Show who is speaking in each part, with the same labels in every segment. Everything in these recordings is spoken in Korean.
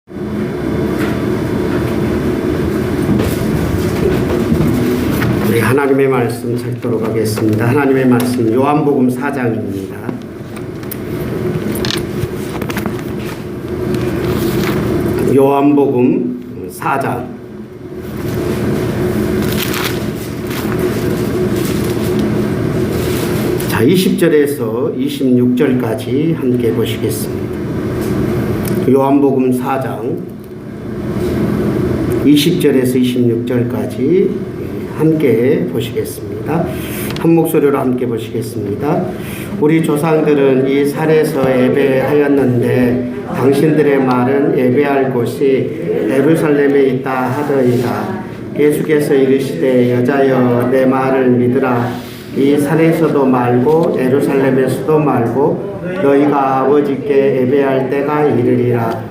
Speaker 1: 우리 하나님의 말씀 읽도록 하겠습니다. 하나님의 말씀 요한복음 4장입니다. 요한복음 4장 자, 20절에서 26절까지 함께 보시겠습니다. 요한복음 4장 20절에서 26절까지 함께 보시겠습니다. 한 목소리로 함께 보시겠습니다. 우리 조상들은 이 산에서 예배하였는데 당신들의 말은 예배할 곳이 예루살렘에 있다 하더이다. 예수께서 이르시되 여자여 내 말을 믿으라. 이 산에서도 말고 예루살렘에서도 말고 너희가 아버지께 예배할 때가 이르리라.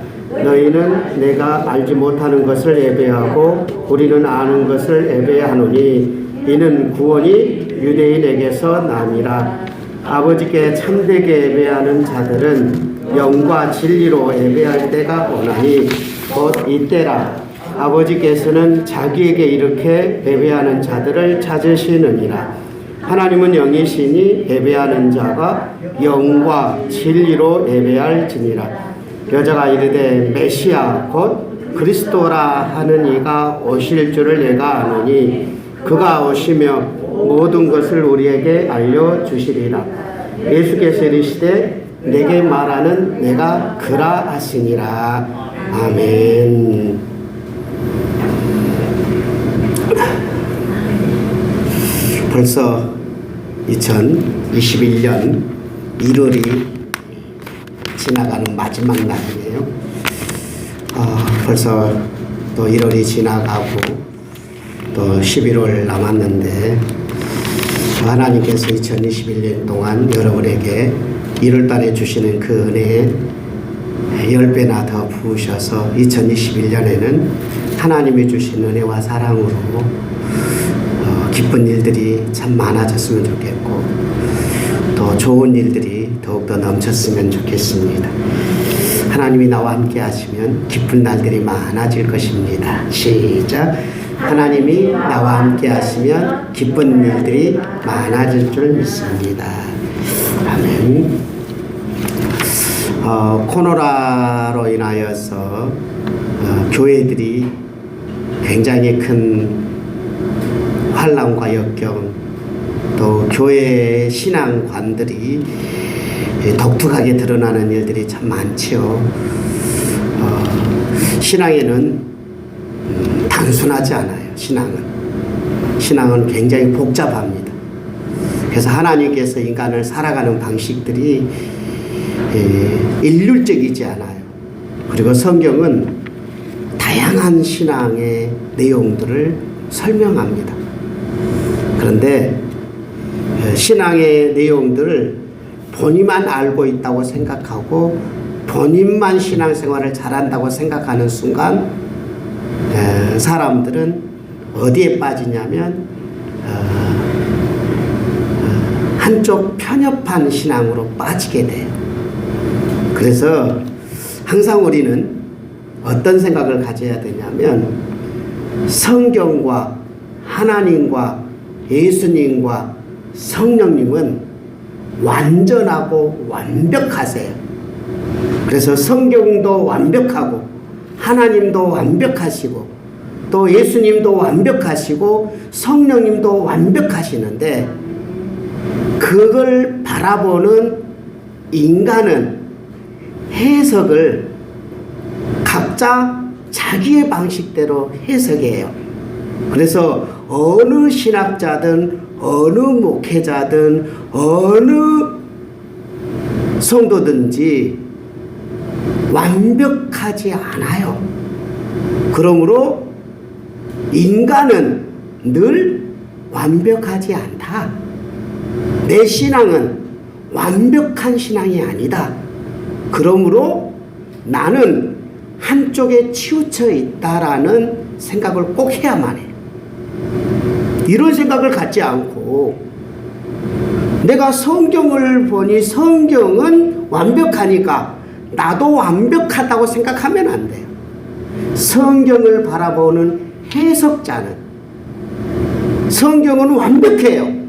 Speaker 1: 너희는 내가 알지 못하는 것을 예배하고 우리는 아는 것을 예배하노니 이는 구원이 유대인에게서 남이라. 아버지께 참되게 예배하는 자들은 영과 진리로 예배할 때가 오나니 곧 이때라. 아버지께서는 자기에게 이렇게 예배하는 자들을 찾으시느니라. 하나님은 영이시니 예배하는 자가 영과 진리로 예배할지니라. 여자가 이르되 메시아 곧 그리스도라 하는 이가 오실 줄을 내가 아노니 그가 오시며 모든 것을 우리에게 알려주시리라. 예수께서 이르시되 내게 말하는 내가 그라 하시니라. 아멘. 벌써 2021년 1월이 지나가는 마지막 날이네요. 벌써 또 1월이 지나가고 또 11월 남았는데 하나님께서 2021년 동안 여러분에게 1월달에 주시는 그 은혜에 10배나 더 부으셔서 2021년에는 하나님이 주신 은혜와 사랑으로 기쁜 일들이 참 많아졌으면 좋겠고 또 좋은 일들이 더욱더 넘쳤으면 좋겠습니다. 하나님이 나와 함께 하시면 기쁜 날들이 많아질 것입니다. 시작. 하나님이 나와 함께 하시면 기쁜 일들이 많아질 줄 믿습니다. 아멘. 코로나로 인하여서 교회들이 굉장히 큰 환난과 역경, 또 교회 신앙관들이 독특하게 드러나는 일들이 참 많지요. 신앙에는 단순하지 않아요. 신앙은 굉장히 복잡합니다. 그래서 하나님께서 인간을 살아가는 방식들이 일률적이지 않아요. 그리고 성경은 다양한 신앙의 내용들을 설명합니다. 그런데 신앙의 내용들을 본인만 알고 있다고 생각하고 본인만 신앙생활을 잘한다고 생각하는 순간 사람들은 어디에 빠지냐면 한쪽 편협한 신앙으로 빠지게 돼요. 그래서 항상 우리는 어떤 생각을 가져야 되냐면 성경과 하나님과 예수님과 성령님은 완전하고 완벽하세요. 그래서 성경도 완벽하고 하나님도 완벽하시고 또 예수님도 완벽하시고 성령님도 완벽하시는데 그걸 바라보는 인간은 해석을 각자 자기의 방식대로 해석해요. 그래서 어느 신학자든 어느 목회자든 어느 성도든지 완벽하지 않아요. 그러므로 인간은 늘 완벽하지 않다. 내 신앙은 완벽한 신앙이 아니다. 그러므로 나는 한쪽에 치우쳐 있다라는 생각을 꼭 해야만 해. 이런 생각을 갖지 않고 내가 성경을 보니 성경은 완벽하니까 나도 완벽하다고 생각하면 안 돼요. 성경을 바라보는 해석자는 성경은 완벽해요.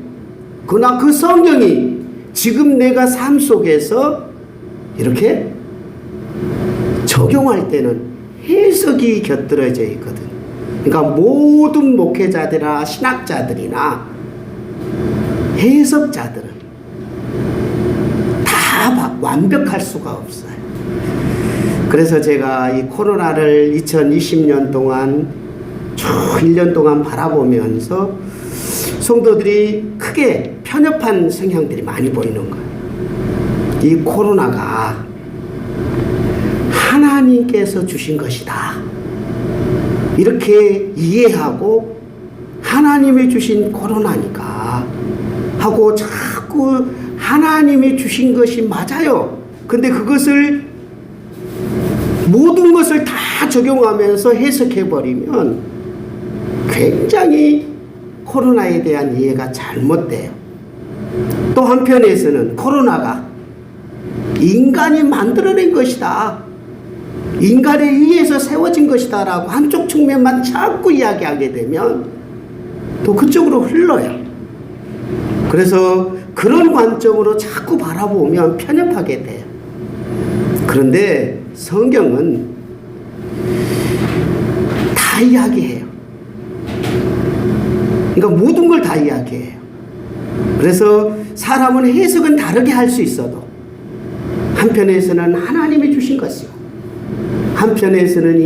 Speaker 1: 그러나 그 성경이 지금 내가 삶 속에서 이렇게 적용할 때는 해석이 곁들여져 있거든. 그러니까 모든 목회자들이나 신학자들이나 해석자들은 다 완벽할 수가 없어요. 그래서 제가 이 코로나를 2020년 동안 쭉 1년 동안 바라보면서 성도들이 크게 편협한 성향들이 많이 보이는 거예요. 이 코로나가 하나님께서 주신 것이다, 이렇게 이해하고 하나님이 주신 코로나니까 하고 자꾸 하나님이 주신 것이 맞아요. 근데 그것을 모든 것을 다 적용하면서 해석해버리면 굉장히 코로나에 대한 이해가 잘못돼요. 또 한편에서는 코로나가 인간이 만들어낸 것이다, 인간에 의해서 세워진 것이다 라고 한쪽 측면만 자꾸 이야기하게 되면 또 그쪽으로 흘러요. 그래서 그런 관점으로 자꾸 바라보면 편협하게 돼요. 그런데 성경은 다 이야기해요. 그러니까 모든 걸 다 이야기해요. 그래서 사람은 해석은 다르게 할 수 있어도 한편에서는 하나님이 주신 것이고 한편에서는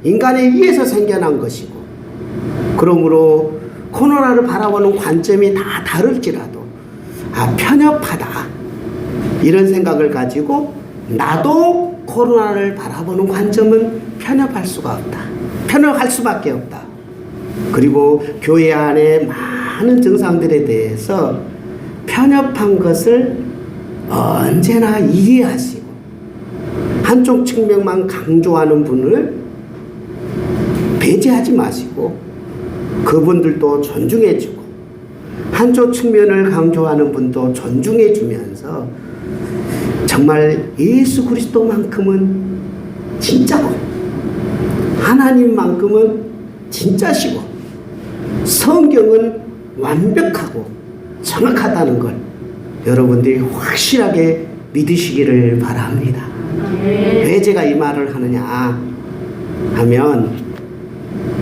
Speaker 1: 인간에 의해서 생겨난 것이고, 그러므로 코로나를 바라보는 관점이 다 다를지라도 편협하다 이런 생각을 가지고 나도 코로나를 바라보는 관점은 편협할 수가 없다, 편협할 수밖에 없다. 그리고 교회 안에 많은 증상들에 대해서 편협한 것을 언제나 이해하시고 한쪽 측면만 강조하는 분을 배제하지 마시고 그분들도 존중해주고 한쪽 측면을 강조하는 분도 존중해주면서 정말 예수 그리스도만큼은 진짜고 하나님만큼은 진짜시고 성경은 완벽하고 정확하다는 걸 여러분들이 확실하게 믿으시기를 바랍니다. 왜 제가 이 말을 하느냐 하면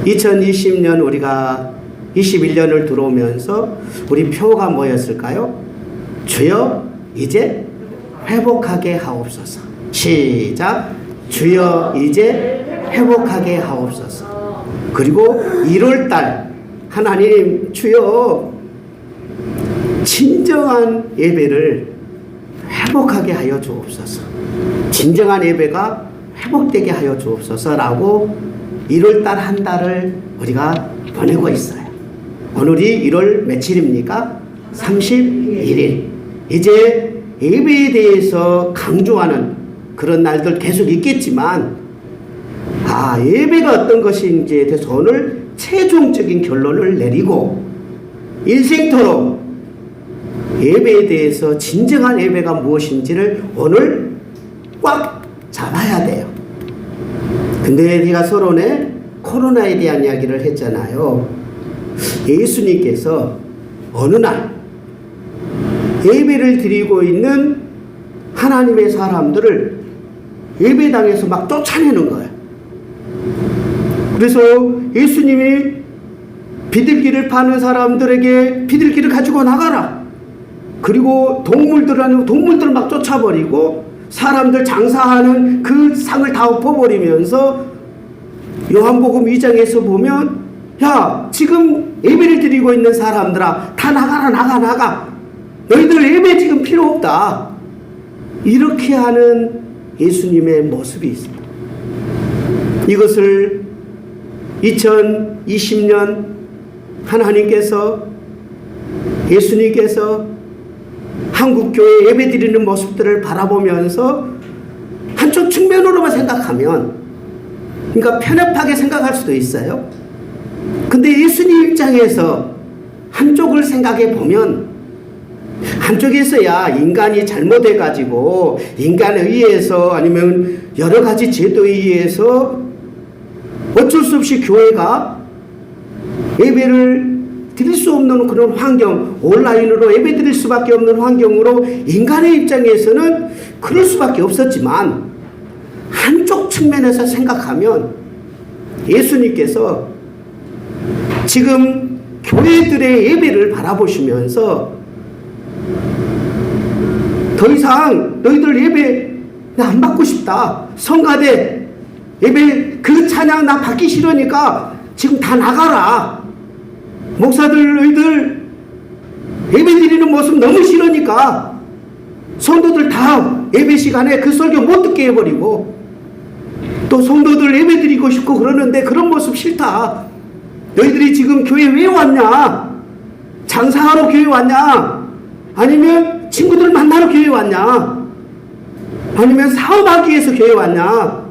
Speaker 1: 2020년 우리가 21년을 들어오면서 우리 표가 뭐였을까요? 주여 이제 회복하게 하옵소서. 시작. 주여 이제 회복하게 하옵소서. 그리고 1월달 하나님 주여 진정한 예배를 회복하게 하여 주옵소서. 진정한 예배가 회복되게 하여 주옵소서라고 1월달 한 달을 우리가 보내고 있어요. 오늘이 1월 며칠입니까? 31일. 이제 예배에 대해서 강조하는 그런 날들 계속 있겠지만 예배가 어떤 것인지에 대해서 오늘 최종적인 결론을 내리고 일생토록 예배에 대해서 진정한 예배가 무엇인지를 오늘 꽉 잡아야 돼요. 근데 제가 서론에 코로나에 대한 이야기를 했잖아요. 예수님께서 어느 날 예배를 드리고 있는 하나님의 사람들을 예배당에서 막 쫓아내는 거예요. 그래서 예수님이 비둘기를 파는 사람들에게 비둘기를 가지고 나가라. 그리고 동물들을 막 쫓아버리고 사람들 장사하는 그 상을 다 엎어버리면서 요한복음 2장에서 보면 야 지금 예배를 드리고 있는 사람들아 다 나가라 나가 너희들 예배 지금 필요 없다 이렇게 하는 예수님의 모습이 있습니다. 이것을 2020년 하나님께서 예수님께서 한국교회 예배 드리는 모습들을 바라보면서 한쪽 측면으로만 생각하면 그러니까 편협하게 생각할 수도 있어요. 근데 예수님 입장에서 한쪽을 생각해 보면 한쪽에서야 인간이 잘못해가지고 인간에 의해서 아니면 여러 가지 제도에 의해서 어쩔 수 없이 교회가 예배를 드릴 수 없는 그런 환경, 온라인으로 예배 드릴 수밖에 없는 환경으로 인간의 입장에서는 그럴 수밖에 없었지만, 한쪽 측면에서 생각하면 예수님께서 지금 교회들의 예배를 바라보시면서 더 이상 너희들 예배 나 안 받고 싶다, 성가대 예배 그 찬양 나 받기 싫으니까 지금 다 나가라, 목사들 너희들 예배 드리는 모습 너무 싫으니까 성도들 다 예배 시간에 그 설교 못 듣게 해버리고, 또 성도들 예배 드리고 싶고 그러는데 그런 모습 싫다, 너희들이 지금 교회 왜 왔냐, 장사하러 교회 왔냐, 아니면 친구들 만나러 교회 왔냐, 아니면 사업하기 위해서 교회 왔냐,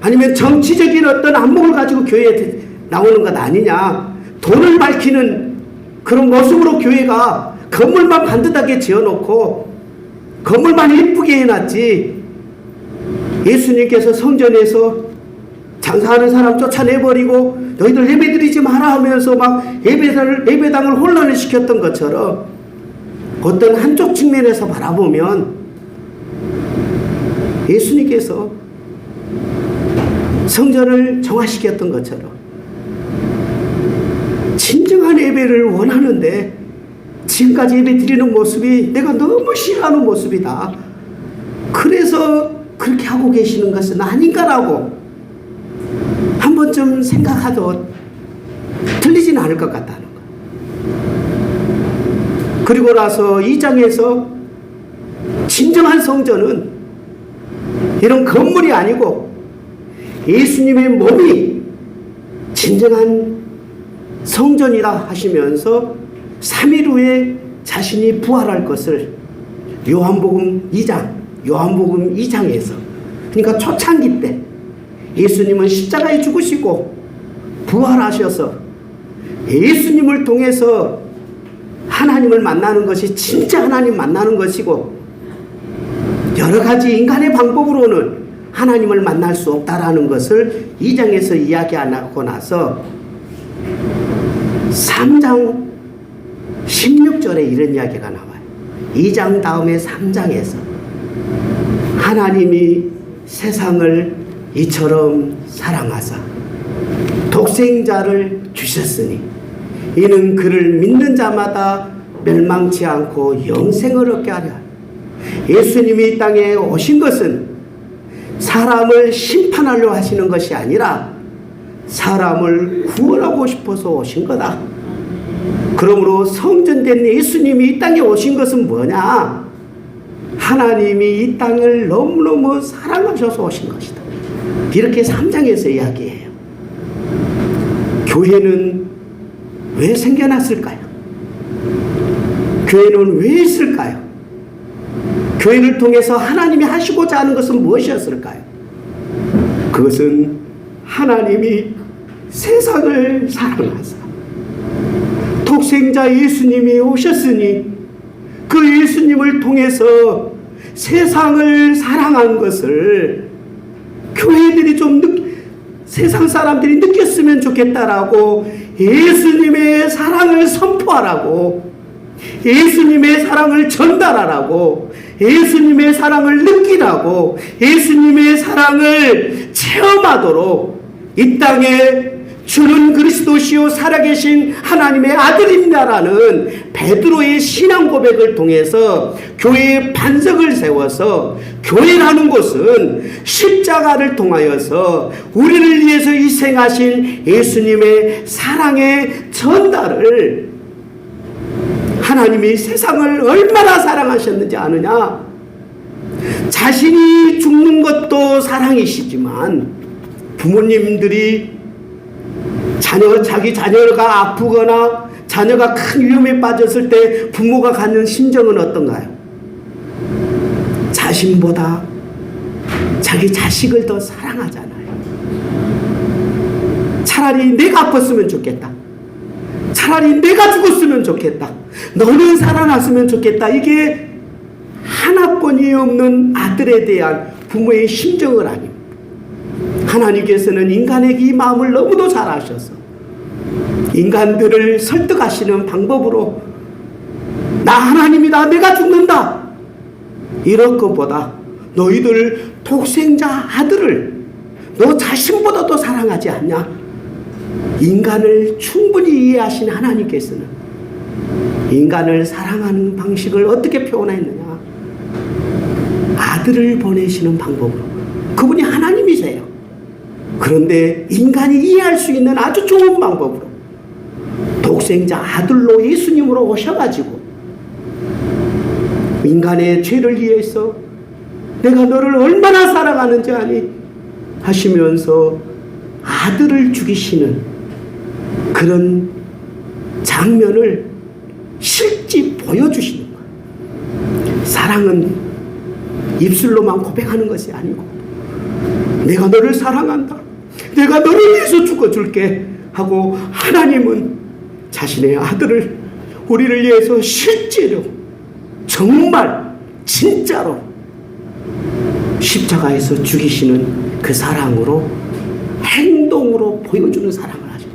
Speaker 1: 아니면 정치적인 어떤 안목을 가지고 교회에 나오는 것 아니냐, 돈을 밝히는 그런 모습으로 교회가 건물만 반듯하게 지어놓고 건물만 예쁘게 해놨지, 예수님께서 성전에서 장사하는 사람 쫓아내버리고 너희들 예배 드리지 마라 하면서 막 예배당을 혼란을 시켰던 것처럼, 어떤 한쪽 측면에서 바라보면 예수님께서 성전을 정화시켰던 것처럼 진정한 예배를 원하는데 지금까지 예배 드리는 모습이 내가 너무 싫어하는 모습이다, 그래서 그렇게 하고 계시는 것은 아닌가라고 한 번쯤 생각하도 틀리진 않을 것 같다는 것. 그리고 나서 2장에서 진정한 성전은 이런 건물이 아니고 예수님의 몸이 진정한 성전이라 하시면서 3일 후에 자신이 부활할 것을 요한복음 2장에서, 그러니까 초창기 때 예수님은 십자가에 죽으시고 부활하셔서 예수님을 통해서 하나님을 만나는 것이 진짜 하나님 만나는 것이고, 여러 가지 인간의 방법으로는 하나님을 만날 수 없다라는 것을 2장에서 이야기하고 나서 3장 16절에 이런 이야기가 나와요. 2장 다음에 3장에서 하나님이 세상을 이처럼 사랑하사 독생자를 주셨으니 이는 그를 믿는 자마다 멸망치 않고 영생을 얻게 하려. 예수님이 이 땅에 오신 것은 사람을 심판하려 하시는 것이 아니라 사람을 구원하고 싶어서 오신 거다. 그러므로 성전된 예수님이 이 땅에 오신 것은 뭐냐? 하나님이 이 땅을 너무너무 사랑하셔서 오신 것이다. 이렇게 3장에서 이야기해요. 교회는 왜 생겨났을까요? 교회는 왜 있을까요? 교회를 통해서 하나님이 하시고자 하는 것은 무엇이었을까요? 그것은 하나님이 세상을 사랑하사 독생자 예수님이 오셨으니 그 예수님을 통해서 세상을 사랑한 것을 교회들이 좀 세상 사람들이 느꼈으면 좋겠다라고 예수님의 사랑을 선포하라고, 예수님의 사랑을 전달하라고, 예수님의 사랑을 느끼라고, 예수님의 사랑을 체험하도록 이 땅에 주는 그리스도시요 살아계신 하나님의 아들입니다라는 베드로의 신앙 고백을 통해서 교회의 반석을 세워서, 교회라는 곳은 십자가를 통하여서 우리를 위해서 희생하신 예수님의 사랑의 전달을, 하나님이 세상을 얼마나 사랑하셨는지 아느냐? 자신이 죽는 것도 사랑이시지만 부모님들이 자기 자녀가 아프거나 자녀가 큰 위험에 빠졌을 때 부모가 갖는 심정은 어떤가요? 자신보다 자기 자식을 더 사랑하잖아요. 차라리 내가 아팠으면 좋겠다, 차라리 내가 죽었으면 좋겠다, 너는 살아났으면 좋겠다. 이게 하나뿐이 없는 아들에 대한 부모의 심정을 아니. 하나님께서는 인간에게 이 마음을 너무도 잘 아셔서 인간들을 설득하시는 방법으로 나 하나님이다, 내가 죽는다, 이럴 것보다 너희들 독생자 아들을 너 자신보다도 사랑하지 않냐? 인간을 충분히 이해하신 하나님께서는 인간을 사랑하는 방식을 어떻게 표현했느냐? 아들을 보내시는 방법으로. 그분이 하나님이세요. 그런데 인간이 이해할 수 있는 아주 좋은 방법으로 독생자 아들로 예수님으로 오셔가지고 인간의 죄를 위해서 내가 너를 얼마나 사랑하는지 아니 하시면서 아들을 죽이시는 그런 장면을 실제 보여주시는 거예요. 사랑은 입술로만 고백하는 것이 아니고 내가 너를 사랑한다, 내가 너를 위해서 죽어줄게 하고 하나님은 자신의 아들을 우리를 위해서 실제로 정말 진짜로 십자가에서 죽이시는 그 사랑으로 행동으로 보여주는 사랑을 하셨다.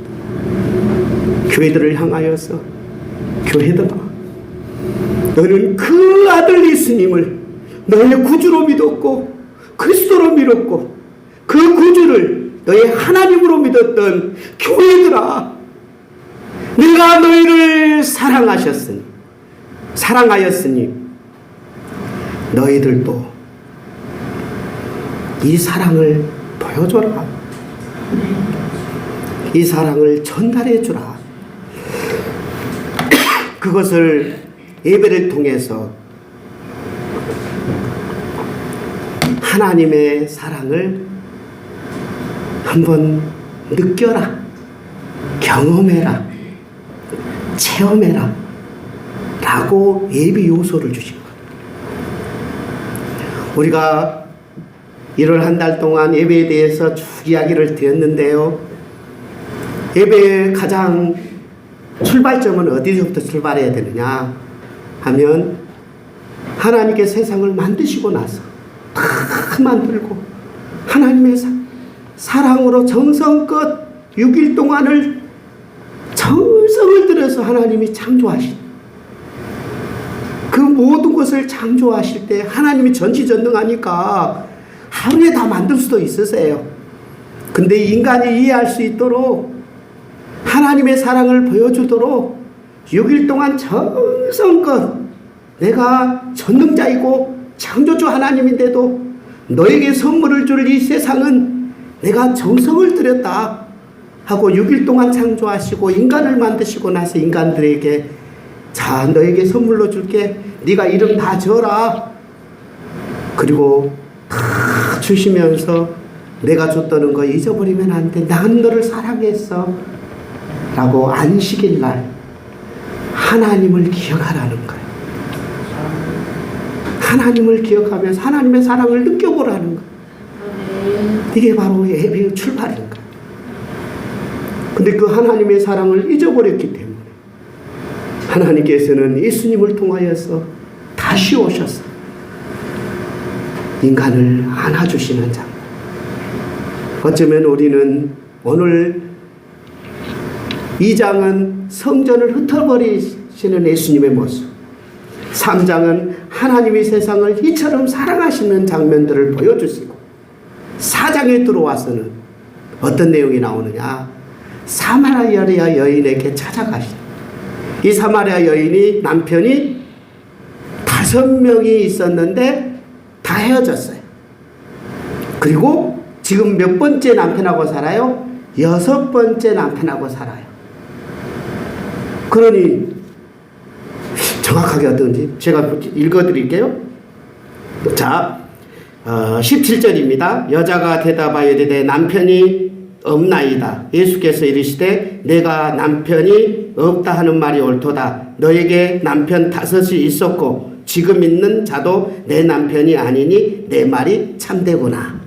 Speaker 1: 교회들을 향하여서 교회들아, 너는 그 아들 예수님을 너의 구주로 믿었고 그리스도로 믿었고 그 구주를 너의 하나님으로 믿었던 교회들아, 내가 너희를 사랑하였으니 너희들도 이 사랑을 보여줘라. 이 사랑을 전달해 주라. 그것을 예배를 통해서 하나님의 사랑을 한번 느껴라, 경험해라, 체험해라 라고 예배 요소를 주신 거예요. 우리가 1월 한 달 동안 예배에 대해서 쭉 이야기를 드렸는데요. 예배의 가장 출발점은 어디서부터 출발해야 되느냐 하면 하나님께 세상을 만드시고 나서 다 만들고 하나님의 사랑으로 정성껏 6일 동안을 정성을 들여서 하나님이 창조하신 그 모든 것을 창조하실 때 하나님이 전지전능하니까 하루에 다 만들 수도 있으세요. 근데 인간이 이해할 수 있도록 하나님의 사랑을 보여주도록 6일 동안 정성껏 내가 전능자이고 창조주 하나님인데도 너에게 선물을 줄 이 세상은 내가 정성을 들였다 하고 6일 동안 창조하시고 인간을 만드시고 나서 인간들에게 자, 너에게 선물로 줄게, 네가 이름 다 지어라, 그리고 다 주시면서 내가 줬다는 거 잊어버리면 안 돼, 난 너를 사랑했어 라고 안식일날 하나님을 기억하라는 거예요. 하나님을 기억하면서 하나님의 사랑을 느껴보라는 거예요. 이게 바로 예배의 출발인 거예요. 근데 그 하나님의 사랑을 잊어버렸기 때문에 하나님께서는 예수님을 통하여서 다시 오셔서 인간을 안아주시는 장. 어쩌면 우리는 오늘 2장은 성전을 흩어버리시는 예수님의 모습, 3장은 하나님이 세상을 이처럼 사랑하시는 장면들을 보여주시고 4장에 들어와서는 어떤 내용이 나오느냐, 사마리아 여인에게 찾아가시다. 이 사마리아 여인이 남편이 5명이 있었는데 다 헤어졌어요. 그리고 지금 몇 번째 남편하고 살아요? 6번째 남편하고 살아요. 그러니 정확하게 어떤지 제가 읽어드릴게요. 자, 17절입니다. 여자가 대답하여 이르되 남편이 없나이다. 예수께서 이르시되 내가 남편이 없다 하는 말이 옳도다. 너에게 남편 5이 있었고 지금 있는 자도 내 남편이 아니니 내 말이 참되구나.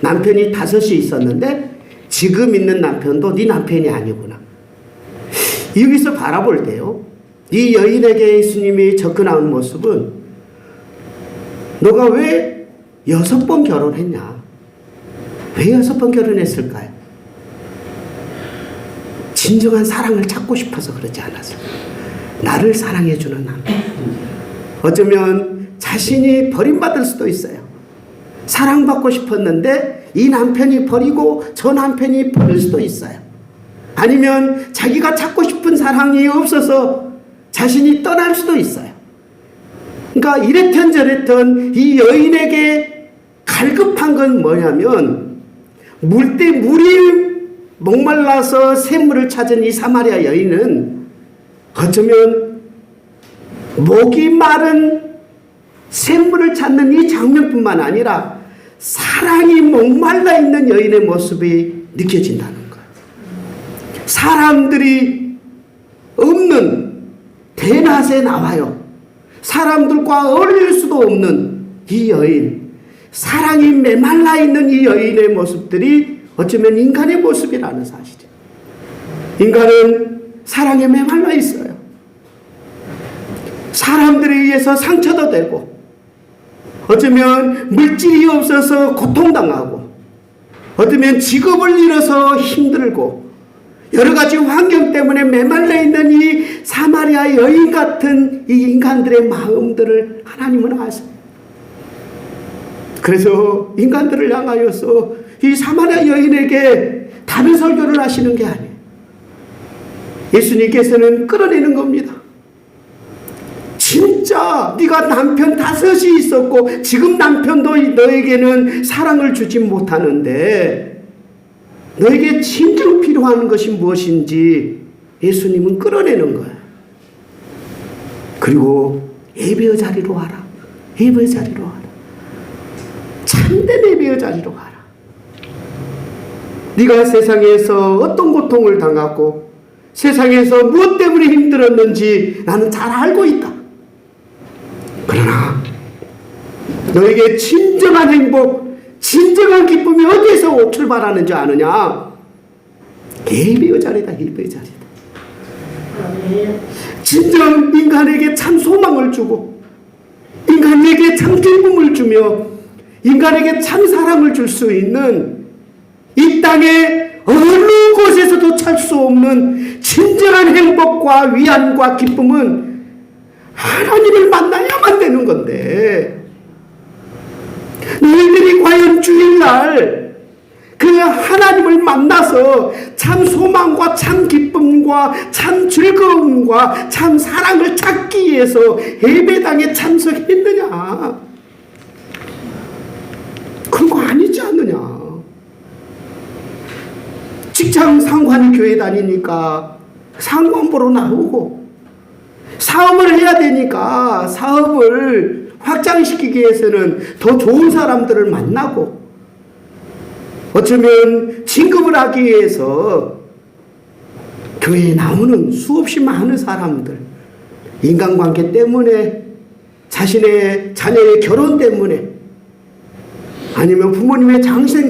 Speaker 1: 남편이 5이 있었는데 지금 있는 남편도 네 남편이 아니구나. 여기서 바라볼 때요, 이 여인에게 예수님이 접근하는 모습은 너가 왜 6번 결혼했냐? 왜 6번 결혼했을까요? 진정한 사랑을 찾고 싶어서 그러지 않았어요. 나를 사랑해주는 남편. 어쩌면 자신이 버림받을 수도 있어요. 사랑받고 싶었는데 이 남편이 버리고 저 남편이 버릴 수도 있어요. 아니면 자기가 찾고 싶은 사랑이 없어서 자신이 떠날 수도 있어요. 그러니까 이랬던 저랬던 이 여인에게 갈급한 건 뭐냐면 물이 목말라서 샘물을 찾은 이 사마리아 여인은 어쩌면 목이 마른 샘물을 찾는 이 장면뿐만 아니라 사랑이 목말라 있는 여인의 모습이 느껴진다는 거예요. 사람들이 없는 대낮에 나와요. 사람들과 어울릴 수도 없는 이 여인, 사랑이 메말라 있는 이 여인의 모습들이 어쩌면 인간의 모습이라는 사실이에요. 인간은 사랑에 메말라 있어요. 사람들에 의해서 상처도 되고, 어쩌면 물질이 없어서 고통당하고, 어쩌면 직업을 잃어서 힘들고, 여러 가지 환경 때문에 메말라 있는 이 사마리아 여인 같은 이 인간들의 마음들을 하나님은 아세요. 그래서 인간들을 향하여서 이 사마리아 여인에게 다른 설교를 하시는 게 아니에요. 예수님께서는 끌어내는 겁니다. 진짜 네가 남편 5이 있었고 지금 남편도 너에게는 사랑을 주지 못하는데 너에게 진정 필요한 것이 무엇인지 예수님은 끌어내는 거예요. 그리고 예배의 자리로 와라. 예배의 자리로 와라. 참된 예배의 자리로 가라. 네가 세상에서 어떤 고통을 당하고 세상에서 무엇 때문에 힘들었는지 나는 잘 알고 있다. 그러나 너에게 진정한 행복, 진정한 기쁨이 어디에서 출발하는지 아느냐? 예배의 자리다. 예배의 자리다. 진정 인간에게 참 소망을 주고 인간에게 참 기쁨을 주며 인간에게 참 사랑을 줄 수 있는 이 땅의 어느 곳에서도 찾을 수 없는 진정한 행복과 위안과 기쁨은 하나님을 만나야만 되는 건데 너희들이 과연 주일날 그 하나님을 만나서 참 소망과 참 기쁨과 참 즐거움과 참 사랑을 찾기 위해서 예배당에 참석했느냐? 그런 거 아니지 않느냐? 직장 상관이 교회 다니니까 상관 보러 나오고 사업을 해야 되니까 사업을 확장시키기 위해서는 더 좋은 사람들을 만나고 어쩌면 진급을 하기 위해서 교회에 나오는 수없이 많은 사람들 인간관계 때문에 자신의 자녀의 결혼 때문에 아니면 부모님의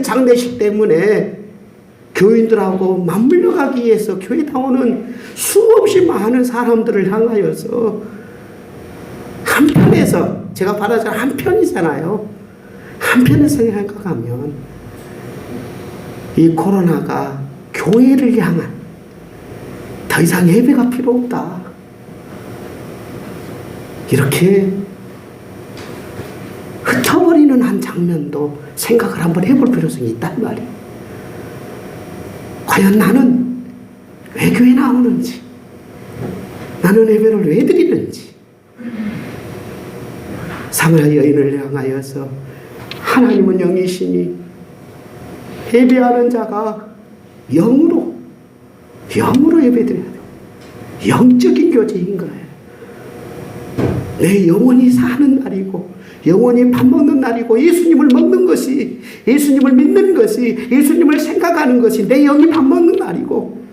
Speaker 1: 장례식 때문에 교인들하고 맞물려 가기 위해서 교회 나오는 수없이 많은 사람들을 향하여서 한편에서 제가 말하자면 한편이잖아요. 한편에서 생각하면 이 코로나가 교회를 향한 더 이상 예배가 필요 없다. 이렇게 흩어버리는 한 장면도 생각을 한번 해볼 필요성이 있단 말이에요. 과연 나는 왜 교회 나오는지, 나는 예배를 왜 드리는지. 사마리아 여인을 향하여서 하나님은 영이시니 예배하는 자가 영으로 예배드려야 돼요. 영적인 교제인 거예요. 내 영혼이 사는 날이고 영혼이 밥 먹는 날이고 예수님을 먹는 것이 예수님을 믿는 것이 예수님을 생각하는 것이 내 영이 밥 먹는 날이고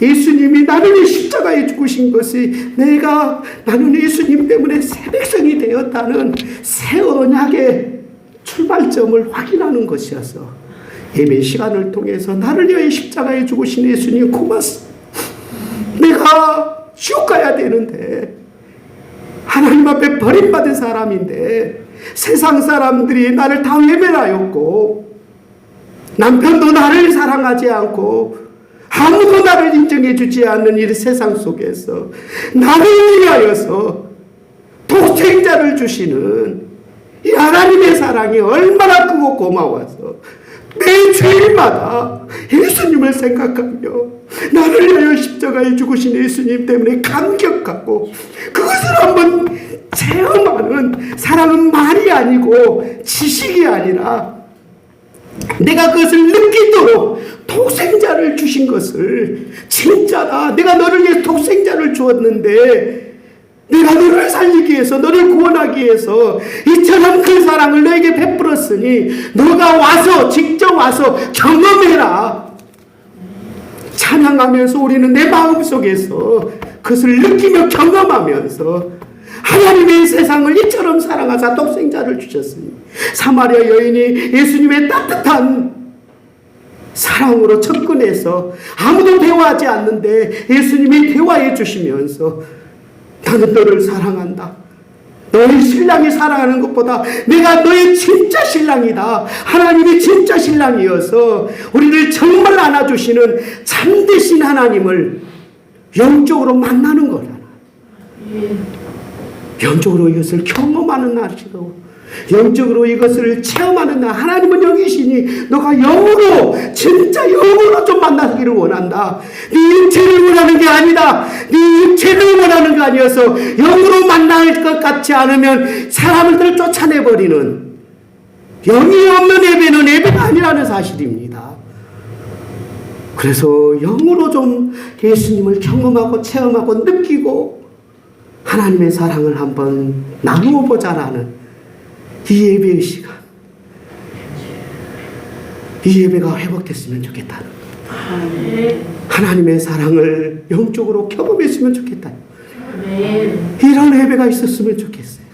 Speaker 1: 예수님이 나를 위해 십자가에 죽으신 것이 나는 예수님 때문에 새 백성이 되었다는 새 언약의 출발점을 확인하는 것이어서 예배 시간을 통해서 나를 위해 십자가에 죽으신 예수님 고맙습니다. 내가 지옥 가야 되는데 하나님 앞에 버림받은 사람인데 세상 사람들이 나를 다 외면하였고 남편도 나를 사랑하지 않고 아무도 나를 인정해 주지 않는 이 세상 속에서 나를 위하여서 독생자를 주시는 이 하나님의 사랑이 얼마나 크고 고마워서 매 주일마다 예수님을 생각하며 나를 위하여 십자가에 죽으신 예수님 때문에 감격하고 그것을 한번 체험하는 사랑은 말이 아니고 지식이 아니라 내가 그것을 느끼도록 독생자를 주신 것을 진짜다. 내가 너를 위해 독생자를 주었는데 내가 너를 살리기 위해서 너를 구원하기 위해서 이처럼 큰 사랑을 너에게 베풀었으니 너가 와서 직접 와서 경험해라. 찬양하면서 우리는 내 마음속에서 그것을 느끼며 경험하면서 하나님의 세상을 이처럼 사랑하사 독생자를 주셨으니 사마리아 여인이 예수님의 따뜻한 사랑으로 접근해서 아무도 대화하지 않는데 예수님이 대화해 주시면서 나는 너를 사랑한다. 너의 신랑이 사랑하는 것보다 내가 너의 진짜 신랑이다. 하나님이 진짜 신랑이어서 우리를 정말 안아주시는 참되신 하나님을 영적으로 만나는 거잖아. 영적으로 이것을 경험하는 날이고 영적으로 이것을 체험하는 날. 하나님은 영이시니 너가 영으로 진짜 영으로 좀 만나기를 원한다. 네 육체를 원하는 게 아니다. 네 육체를 원하는 게 아니어서 영으로 만날 것 같지 않으면 사람들을 쫓아내버리는 영이 없는 예배는 예배가 아니라는 사실입니다. 그래서 영으로 좀 예수님을 경험하고 체험하고 느끼고 하나님의 사랑을 한번 나누어 보자라는 이 예배의 시간, 이 예배가 회복됐으면 좋겠다. 하나님의 사랑을 영적으로 경험했으면 좋겠다. 이런 예배가 있었으면 좋겠어요.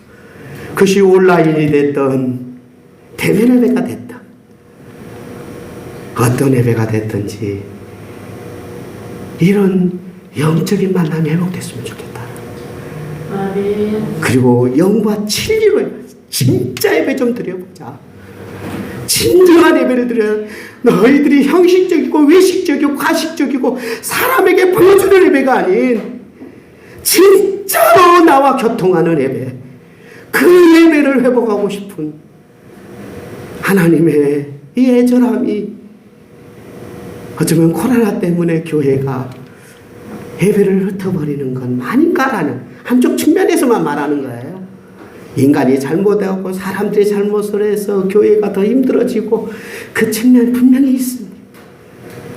Speaker 1: 그것이 온라인이 됐던 대면 예배가 됐다. 어떤 예배가 됐든지 이런 영적인 만남이 회복됐으면 좋겠다. 그리고 영과 진리로 진짜 예배 좀 드려보자. 진정한 예배를 드려. 너희들이 형식적이고 외식적이고 과식적이고 사람에게 보여주는 예배가 아닌 진짜로 나와 교통하는 예배, 그 예배를 회복하고 싶은 하나님의 이 애절함이 어쩌면 코로나 때문에 교회가 예배를 흩어버리는 건 아닌가라는 한쪽 측면에서만 말하는 거예요. 인간이 잘못하고 사람들이 잘못을 해서 교회가 더 힘들어지고 그 측면 분명히 있습니다.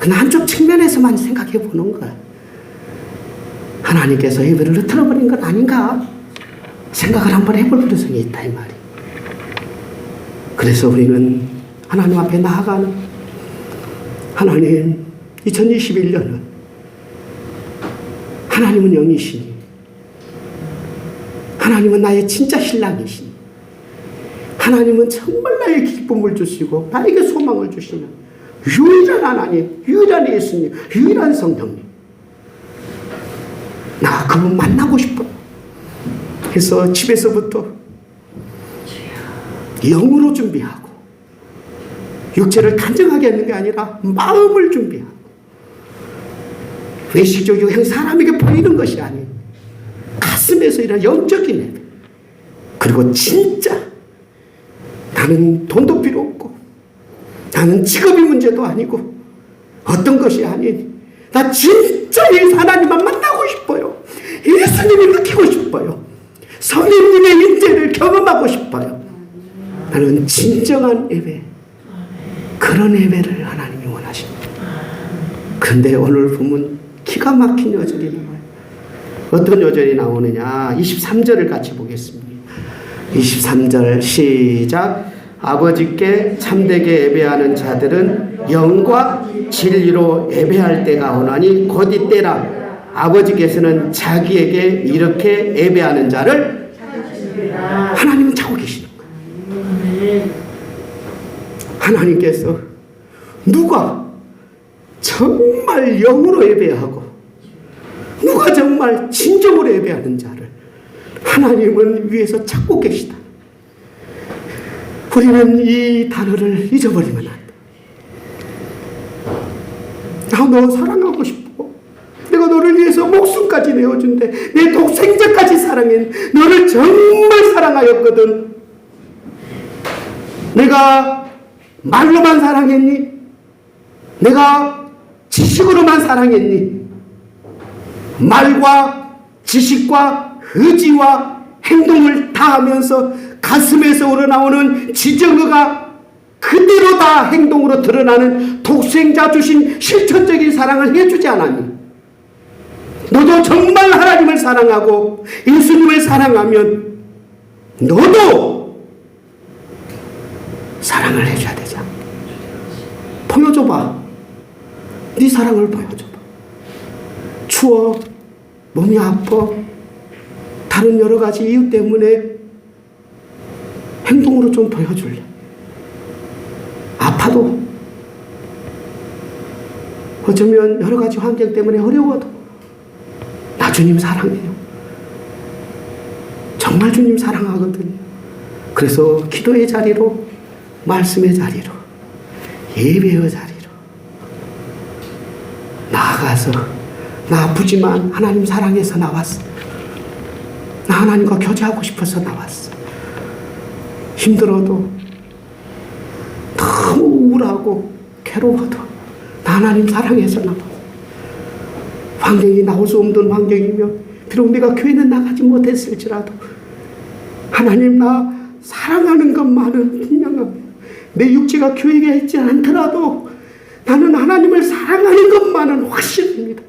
Speaker 1: 그냥 한쪽 측면에서만 생각해 보는 거예요. 하나님께서 예배를 흐트러버린 건 아닌가 생각을 한번 해볼 필요성이 있다 이 말이. 그래서 우리는 하나님 앞에 나아가는 하나님, 2021년은 하나님은 영이시니 하나님은 나의 진짜 신랑이시니 하나님은 정말 나의 기쁨을 주시고 나에게 소망을 주시는 유일한 하나님, 유일한 예수님, 유일한 성령님. 나 그분 만나고 싶어. 그래서 집에서부터 영으로 준비하고 육체를 단정하게 하는 게 아니라 마음을 준비하고 외식적이고 그냥 사람에게 보이는 것이 아닌 가슴에서 일어난 영적인 예배. 그리고 진짜 나는 돈도 필요 없고 나는 직업이 문제도 아니고 어떤 것이 아닌 나 진짜 하나님만 만나고 싶어요. 예수님을 느끼고 싶어요. 성령님의 임재를 경험하고 싶어요. 나는 진정한 예배, 그런 예배를 하나님이 원하십니다. 그런데 오늘 보면 기가 막힌 여절이 나와요. 어떤 여절이 나오느냐, 23절을 같이 보겠습니다. 23절 시작. 아버지께 참되게 예배하는 자들은 영과 진리로 예배할 때가 오나니 곧 이때라. 아버지께서는 자기에게 이렇게 예배하는 자를 하나님은 찾고 계시는 거예요. 하나님께서 누가 정말 영으로 예배하고 누가 정말 진정으로 예배하는 자를 하나님은 위에서 찾고 계시다. 우리는 이 단어를 잊어버리면 안 돼. 너 사랑하고 싶어. 내가 너를 위해서 목숨까지 내어준대. 내 독생자까지 사랑해. 너를 정말 사랑하였거든. 내가 말로만 사랑했니? 내가 지식으로만 사랑했니? 말과 지식과 의지와 행동을 다하면서 가슴에서 우러나오는 지정의가 그대로 다 행동으로 드러나는 독생자 주신 실천적인 사랑을 해주지 않았니? 너도 정말 하나님을 사랑하고 예수님을 사랑하면 너도 사랑을 해줘야 되잖아. 보여줘봐. 네 사랑을 보여줘봐. 추워, 몸이 아파, 다른 여러 가지 이유 때문에 행동으로 좀 보여줄래? 아파도, 어쩌면 여러 가지 환경 때문에 어려워도 나 주님 사랑해요. 정말 주님 사랑하거든요. 그래서 기도의 자리로, 말씀의 자리로, 예배의 자리로 나아가서 나 아프지만 하나님 사랑해서 나왔어. 나 하나님과 교제하고 싶어서 나왔어. 힘들어도, 너무 우울하고 괴로워도 나 하나님 사랑해서 나왔어. 환경이 나올 수 없는 환경이면 비록 내가 교회는 나가지 못했을지라도 하나님 나 사랑하는 것만은 분명합니다. 내 육체가 교회에 있지 않더라도 나는 하나님을 사랑하는 것만은 확실합니다.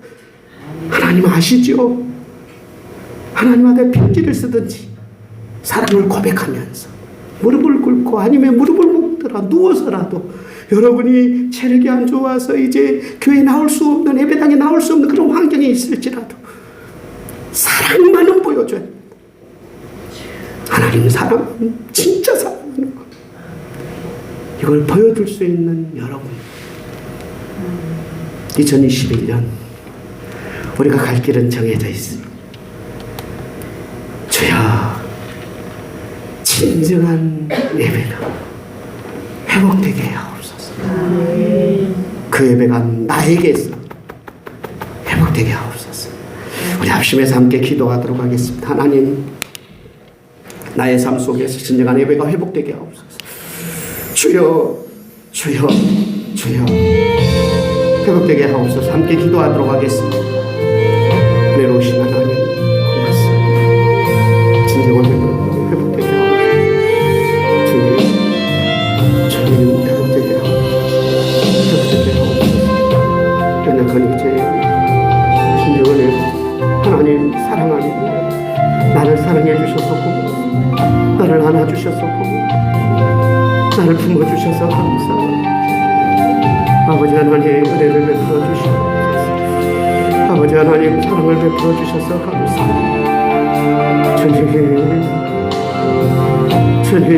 Speaker 1: 하나님 아시죠? 하나님한테 편지를 쓰든지 사랑을 고백하면서 무릎을 꿇고 아니면 무릎을 꿇더라 누워서라도 여러분이 체력이 안 좋아서 이제 교회 나올 수 없는, 예배당에 나올 수 없는 그런 환경이 있을지라도 사랑만은 보여줘야 됩니다. 하나님 사랑은 진짜 사랑하는 것. 이걸 보여줄 수 있는 여러분. 2021년 우리가 갈 길은 정해져 있습니다. 주여, 진정한 예배가 회복되게 하옵소서. 그 예배가 나에게서 회복되게 하옵소서. 우리 합심해서 함께 기도하도록 하겠습니다. 하나님, 나의 삶 속에서 진정한 예배가 회복되게 하옵소서. 주여, 주여, 주여, 회복되게 하옵소서. 함께 기도하도록 하겠습니다. 은혜로우신 하나님, 고맙습니다. 진정한 예배가 회복되게 하옵소서. 주님, 회복되게 하옵소서. 회복되게 하옵소서. 연약한 육체에 진정한 예배, 하나님 사랑하니 나를 사랑해 주셔서 고맙습니다. 나를 안아주셔서 고맙습니다. 나를 품어주셔서 감사합니다. 아버지 하나님 은혜를 베풀어 주시옵소서. 아버지 하나님 사랑을 베풀어 주셔서 감사합니다. 주님, 주님.